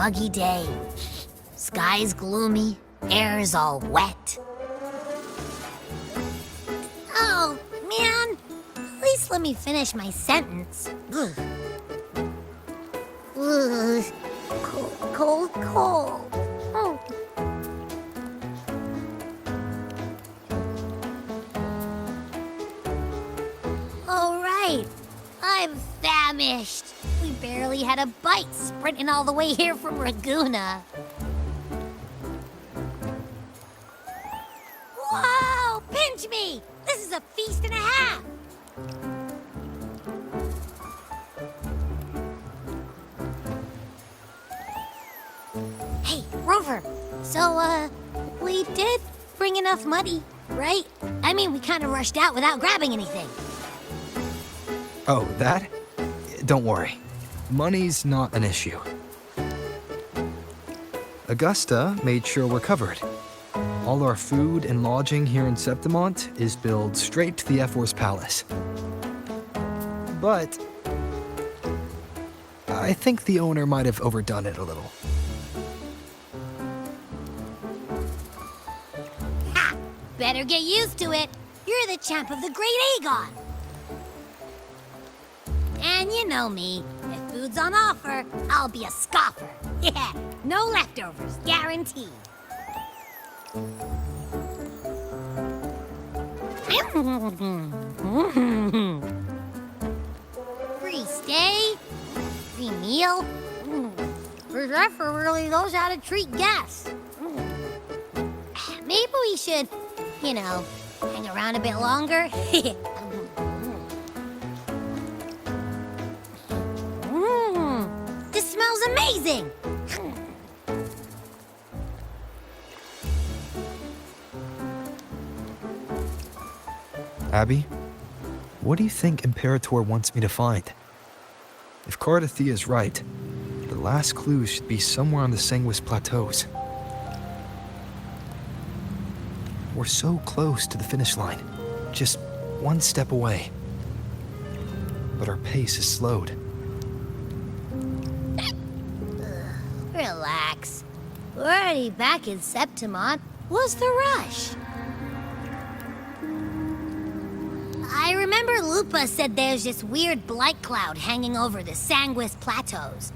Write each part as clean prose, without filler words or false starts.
muggy day. Sky's gloomy, air's all wet. Oh, man. At least let me finish my sentence. Ugh. Ugh. Cold, cold, cold. Oh. All right. I'm famished. We barely had a bite sprinting all the way here from Ragoona. Whoa! Pinch me! This is a feast and a half! Hey, Rover. So, we did bring enough money, right? I mean, we kind of rushed out without grabbing anything. Oh, that? Don't worry. Money's not an issue. Augusta made sure we're covered. All our food and lodging here in Septimont is billed straight to the F4's palace. But I think the owner might have overdone it a little. Ha! Better get used to it. You're the champ of the Great Aegon. And you know me. If food's on offer, I'll be a scoffer. Yeah, no leftovers, guaranteed. Free stay, free meal. Professor really knows how to treat guests. Maybe we should, hang around a bit longer. This smells amazing! Abby, what do you think Imperator wants me to find? If Cardathea's right, the last clues should be somewhere on the Sanguis Plateaus. We're so close to the finish line, just one step away. But our pace is slowed. Relax. We're already back in Septimont. What's the rush? I remember Lupa said there's this weird blight cloud hanging over the Sanguis Plateaus.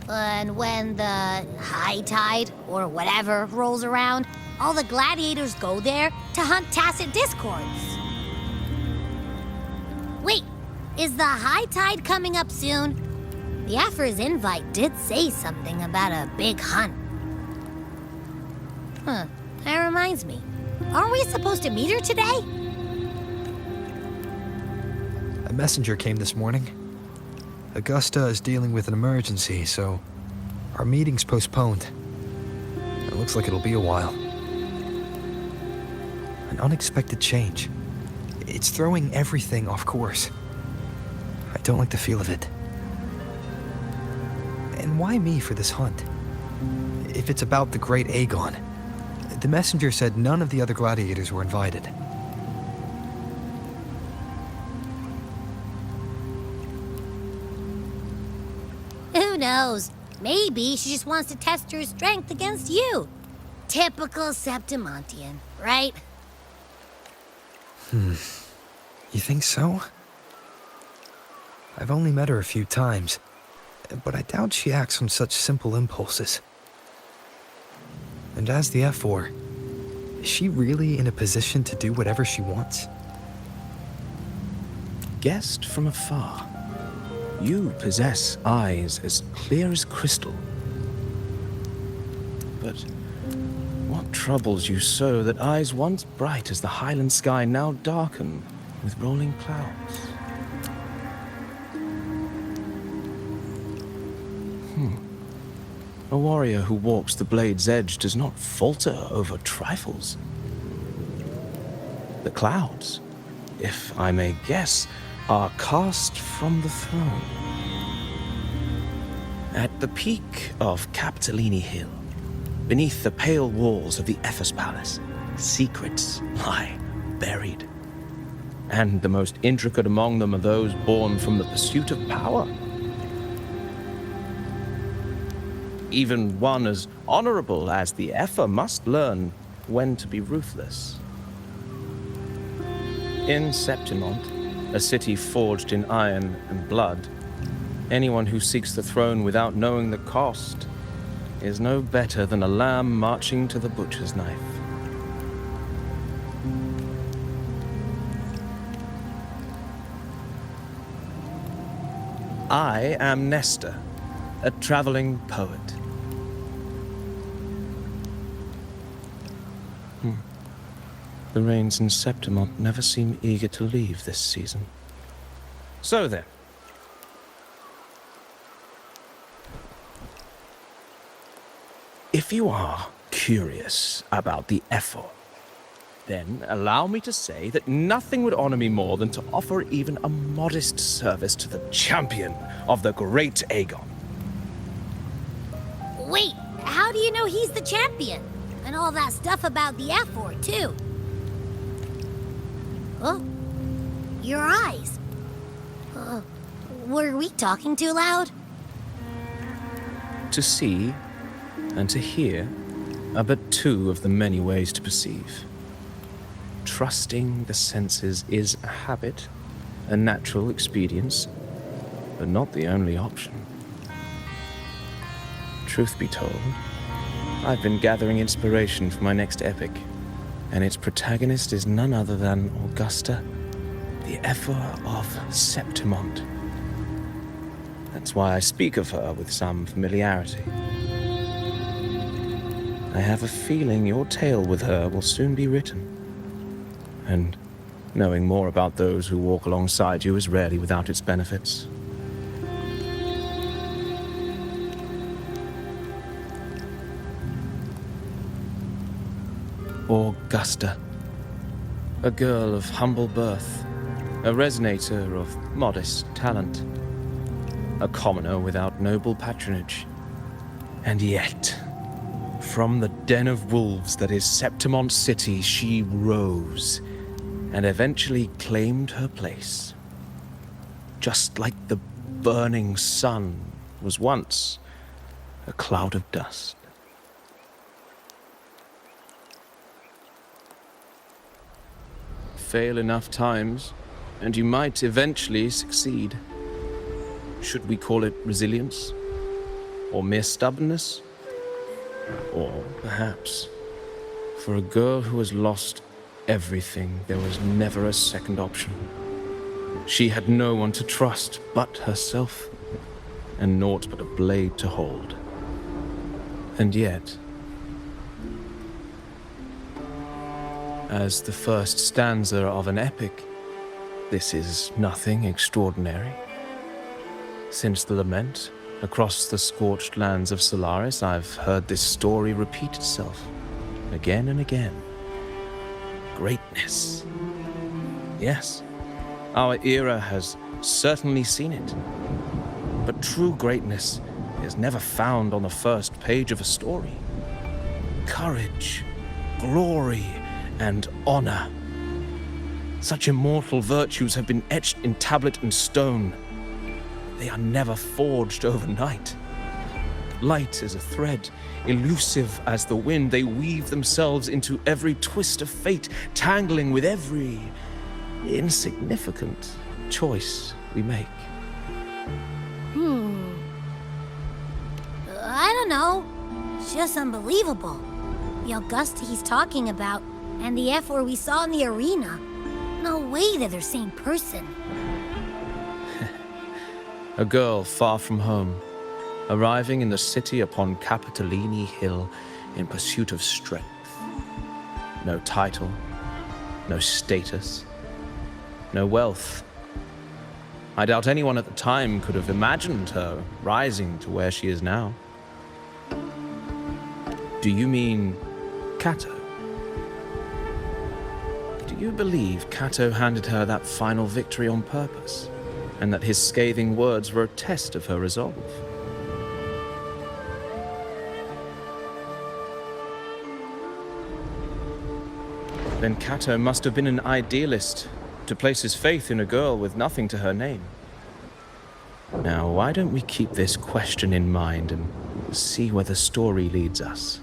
And when the high tide, or whatever, rolls around, all the gladiators go there to hunt tacit discords. Wait, is the high tide coming up soon? The Afra's invite did say something about a big hunt. Huh, that reminds me. Aren't we supposed to meet her today? A messenger came this morning. Augusta is dealing with an emergency, so our meeting's postponed. It looks like it'll be a while. An unexpected change. It's throwing everything off course. I don't like the feel of it. And why me for this hunt? If it's about the Great Aegon. The messenger said none of the other gladiators were invited. Who knows? Maybe she just wants to test her strength against you. Typical Septimontian, right? You think so? I've only met her a few times, but I doubt she acts on such simple impulses. And as the F4, is she really in a position to do whatever she wants? Guessed from afar, you possess eyes as clear as crystal. But what troubles you so that eyes once bright as the highland sky now darken with rolling clouds? A warrior who walks the blade's edge does not falter over trifles. The clouds, if I may guess, are cast from the throne. At the peak of Capitolini Hill, beneath the pale walls of the Ephes Palace, secrets lie buried. And the most intricate among them are those born from the pursuit of power. Even one as honorable as the Effa must learn when to be ruthless. In Septimont, a city forged in iron and blood, anyone who seeks the throne without knowing the cost is no better than a lamb marching to the butcher's knife. I am Nestor, a traveling poet. The rains in Septimont never seem eager to leave this season. So then. If you are curious about the Effa, then allow me to say that nothing would honor me more than to offer even a modest service to the champion of the great Aegon. Wait, how do you know he's the champion? And all that stuff about the F-Word, too. Oh, your eyes. Were we talking too loud? To see and to hear are but two of the many ways to perceive. Trusting the senses is a habit, a natural expedience, but not the only option. Truth be told, I've been gathering inspiration for my next epic, and its protagonist is none other than Augusta, the Effa of Septimont. That's why I speak of her with some familiarity. I have a feeling your tale with her will soon be written. And knowing more about those who walk alongside you is rarely without its benefits. Augusta, a girl of humble birth, a resonator of modest talent, a commoner without noble patronage, and yet, from the den of wolves that is Septimont City, she rose and eventually claimed her place. Just like the burning sun was once a cloud of dust. Fail enough times, and you might eventually succeed. Should we call it resilience? Or mere stubbornness? Or perhaps, for a girl who has lost everything, there was never a second option. She had no one to trust but herself, and naught but a blade to hold. And yet, as the first stanza of an epic, this is nothing extraordinary. Since the lament, across the scorched lands of Solaris, I've heard this story repeat itself, again and again. Greatness. Yes, our era has certainly seen it. But true greatness is never found on the first page of a story. Courage, glory, and honor. Such immortal virtues have been etched in tablet and stone. They are never forged overnight. Light as a thread, elusive as the wind, they weave themselves into every twist of fate, tangling with every insignificant choice we make. I don't know. It's just unbelievable. The Augusta he's talking about, and the F-Word we saw in the arena. No way they're the same person. A girl far from home, arriving in the city upon Capitolini Hill in pursuit of strength. No title, no status, no wealth. I doubt anyone at the time could have imagined her rising to where she is now. Do you mean Cato? Do you believe Cato handed her that final victory on purpose, and that his scathing words were a test of her resolve? Then Cato must have been an idealist to place his faith in a girl with nothing to her name. Now, why don't we keep this question in mind and see where the story leads us.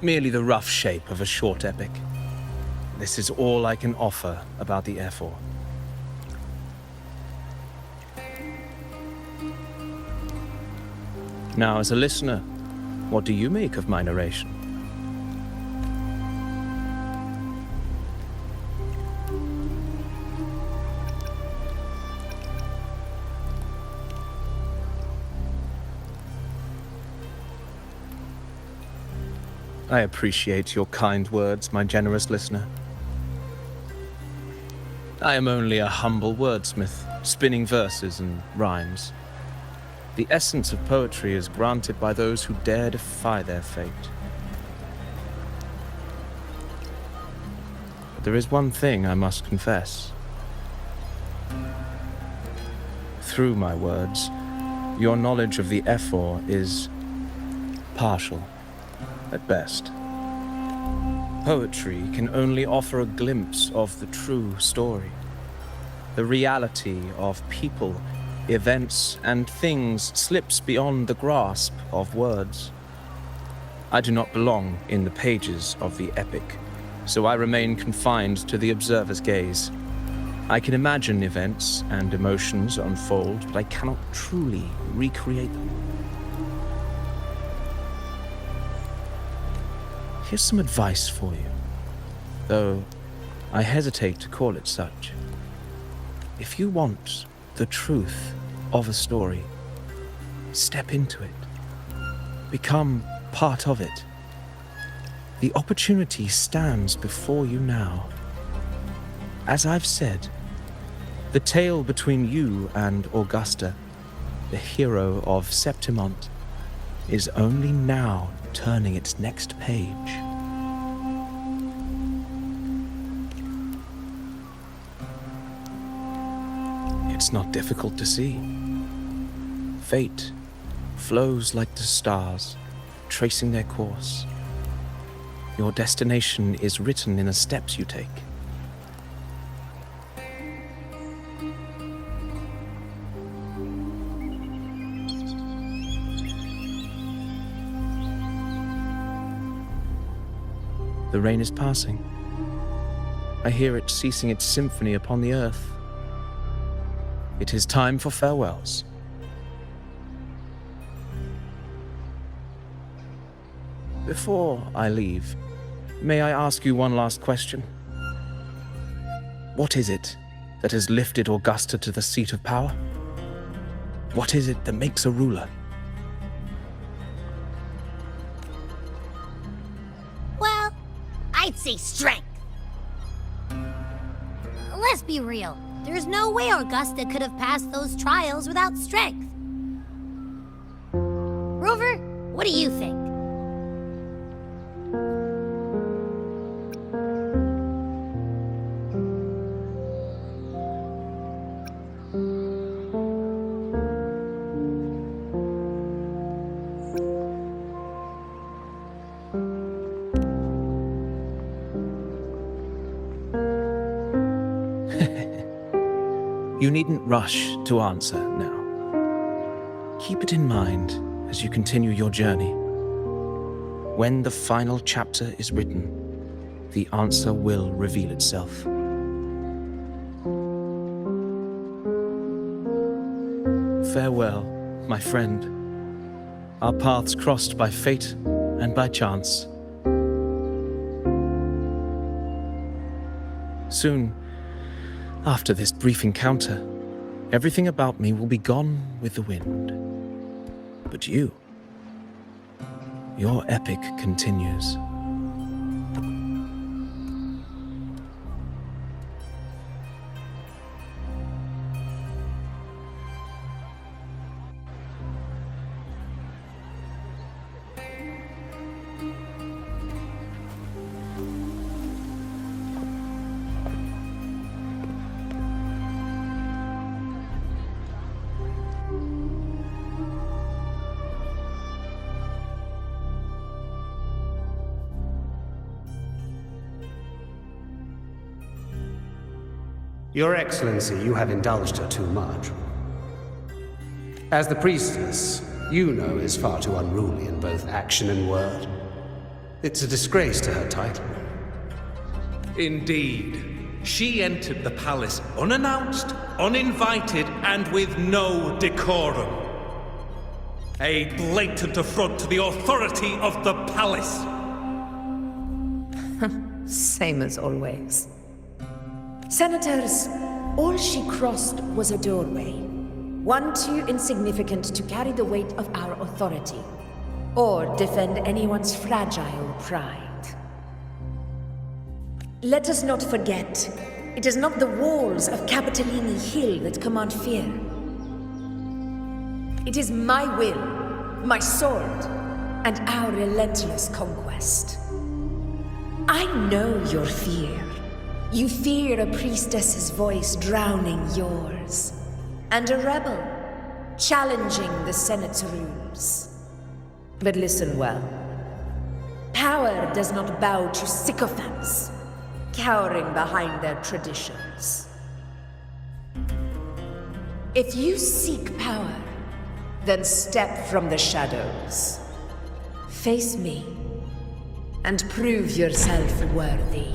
Merely the rough shape of a short epic. This is all I can offer about the Air. Now, as a listener, what do you make of my narration? I appreciate your kind words, my generous listener. I am only a humble wordsmith, spinning verses and rhymes. The essence of poetry is granted by those who dare defy their fate. But there is one thing I must confess. Through my words, your knowledge of the Air is partial. At best. Poetry can only offer a glimpse of the true story, the reality of people, events, and things slips beyond the grasp of words. I do not belong in the pages of the epic, so I remain confined to the observer's gaze. I can imagine events and emotions unfold, but I cannot truly recreate them. Here's some advice for you, though I hesitate to call it such. If you want the truth of a story, step into it. Become part of it. The opportunity stands before you now. As I've said, the tale between you and Augusta, the hero of Septimont, is only now turning its next page. It's not difficult to see. Fate flows like the stars, tracing their course. Your destination is written in the steps you take. The rain is passing. I hear it ceasing its symphony upon the earth. It is time for farewells. Before I leave, may I ask you one last question? What is it that has lifted Augusta to the seat of power? What is it that makes a ruler? I'd say strength. Let's be real. There's no way Augusta could have passed those trials without strength. Rover, what do you think? You needn't rush to answer now. Keep it in mind as you continue your journey. When the final chapter is written, the answer will reveal itself. Farewell, my friend. Our paths crossed by fate and by chance. Soon, after this brief encounter, everything about me will be gone with the wind. But you, your epic continues. Your Excellency, you have indulged her too much. As the priestess, Yuno is far too unruly in both action and word. It's a disgrace to her title. Indeed. She entered the palace unannounced, uninvited, and with no decorum. A blatant affront to the authority of the palace. Same as always. Senators, all she crossed was a doorway. One too insignificant to carry the weight of our authority, or defend anyone's fragile pride. Let us not forget, it is not the walls of Capitolini Hill that command fear. It is my will, my sword, and our relentless conquest. I know your fear. You fear a priestess's voice drowning yours, and a rebel challenging the Senate's rules. But listen well. Power does not bow to sycophants, cowering behind their traditions. If you seek power, then step from the shadows. Face me, and prove yourself worthy.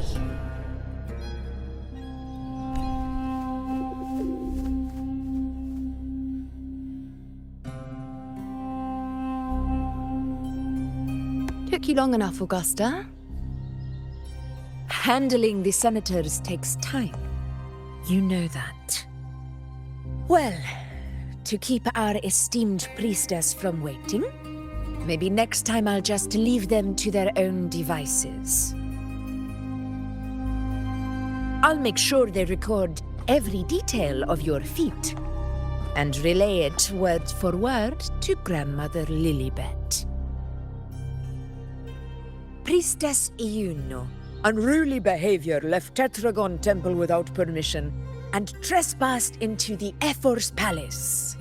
Took you long enough, Augusta. Handling the senators takes time. You know that. Well, to keep our esteemed priestess from waiting, maybe next time I'll just leave them to their own devices. I'll make sure they record every detail of your feat and relay it word for word to Grandmother Lilibet. Priestess Iuno. Unruly behavior left Tetragon Temple without permission and trespassed into the Ephor's palace.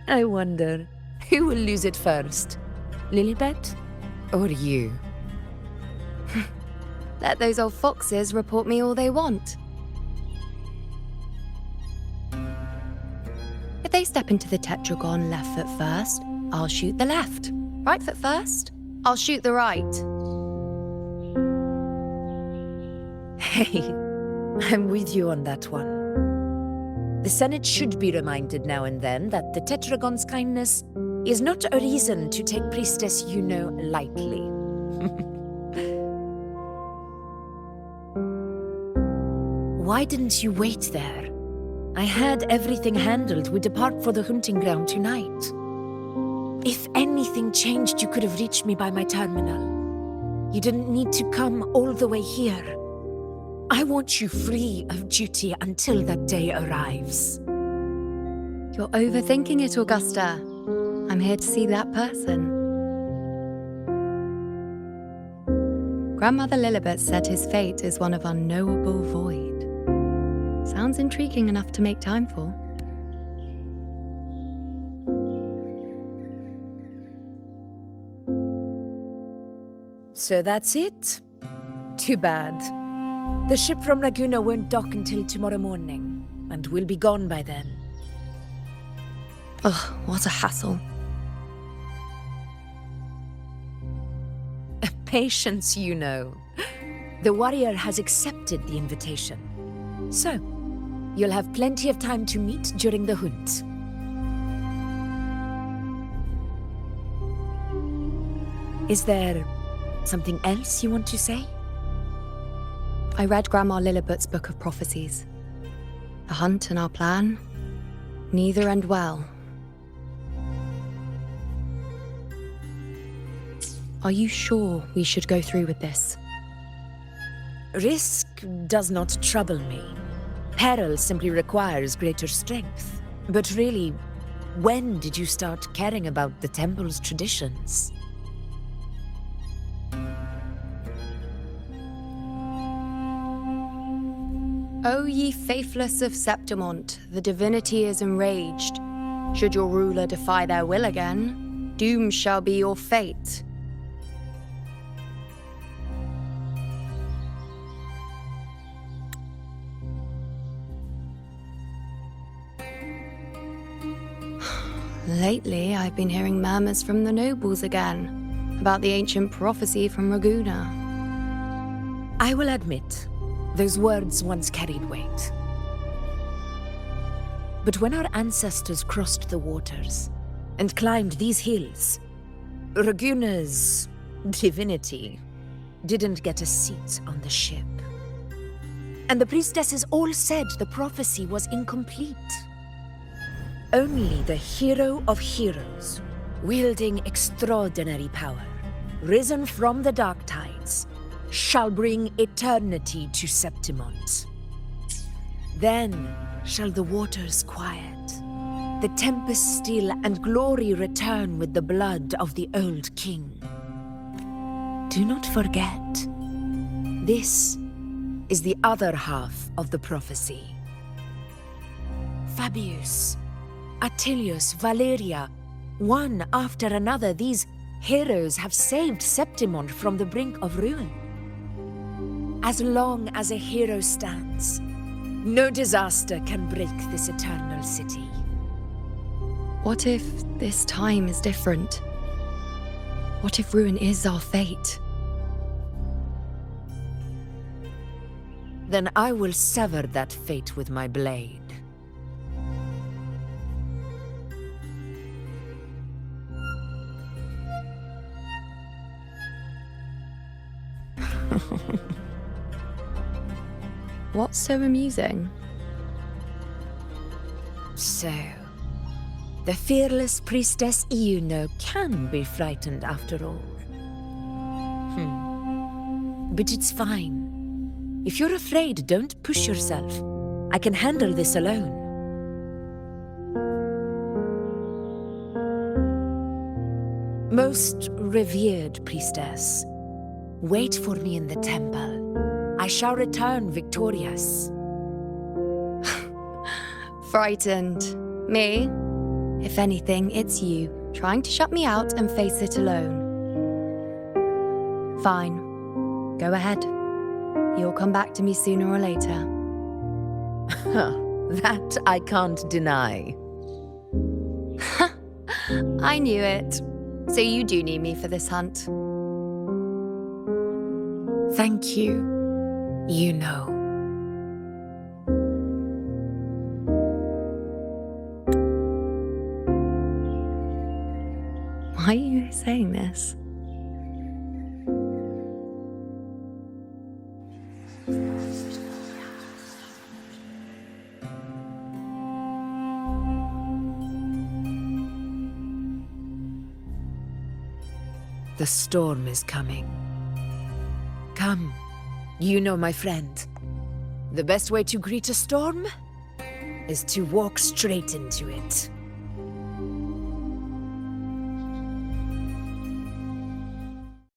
I wonder, who will lose it first? Lilibet or you? Let those old foxes report me all they want. If they step into the tetragon left foot first, I'll shoot the left. Right foot first, I'll shoot the right. Hey, I'm with you on that one. The Senate should be reminded now and then that the Tetragon's kindness is not a reason to take Priestess Yuno lightly. Why didn't you wait there? I had everything handled. We depart for the hunting ground tonight. If anything changed, you could have reached me by my terminal. You didn't need to come all the way here. I want you free of duty until that day arrives. You're overthinking it, Augusta. I'm here to see that person. Grandmother Lilibet said his fate is one of unknowable void. Sounds intriguing enough to make time for. So that's it? Too bad. The ship from Laguna won't dock until tomorrow morning, and we'll be gone by then. Ugh, what a hassle. Patience, you know. The warrior has accepted the invitation. So, you'll have plenty of time to meet during the hunt. Is there something else you want to say? I read Grandma Lilibet's book of prophecies. The hunt and our plan, neither end well. Are you sure we should go through with this? Risk does not trouble me. Peril simply requires greater strength. But really, when did you start caring about the temple's traditions? O ye faithless of Septimont, the divinity is enraged. Should your ruler defy their will again, doom shall be your fate. Lately, I've been hearing murmurs from the nobles again about the ancient prophecy from Raguna. I will admit, those words once carried weight. But when our ancestors crossed the waters and climbed these hills, Raguna's divinity didn't get a seat on the ship. And the priestesses all said the prophecy was incomplete. Only the hero of heroes, wielding extraordinary power, risen from the dark tides, shall bring eternity to Septimont. Then shall the waters quiet, the tempest still, and glory return with the blood of the old king. Do not forget, this is the other half of the prophecy. Fabius, Attilius, Valeria, one after another, these heroes have saved Septimont from the brink of ruin. As long as a hero stands, no disaster can break this eternal city. What if this time is different? What if ruin is our fate? Then I will sever that fate with my blade. What's so amusing? So, the fearless priestess Iuno can be frightened after all. But it's fine. If you're afraid, don't push yourself. I can handle this alone. Most revered priestess, wait for me in the temple. I shall return victorious. Frightened. Me? If anything, it's you, trying to shut me out and face it alone. Fine. Go ahead. You'll come back to me sooner or later. That I can't deny. I knew it. So you do need me for this hunt. Thank you. You know. Why are you saying this? The storm is coming. Come, you know, my friend. The best way to greet a storm is to walk straight into it.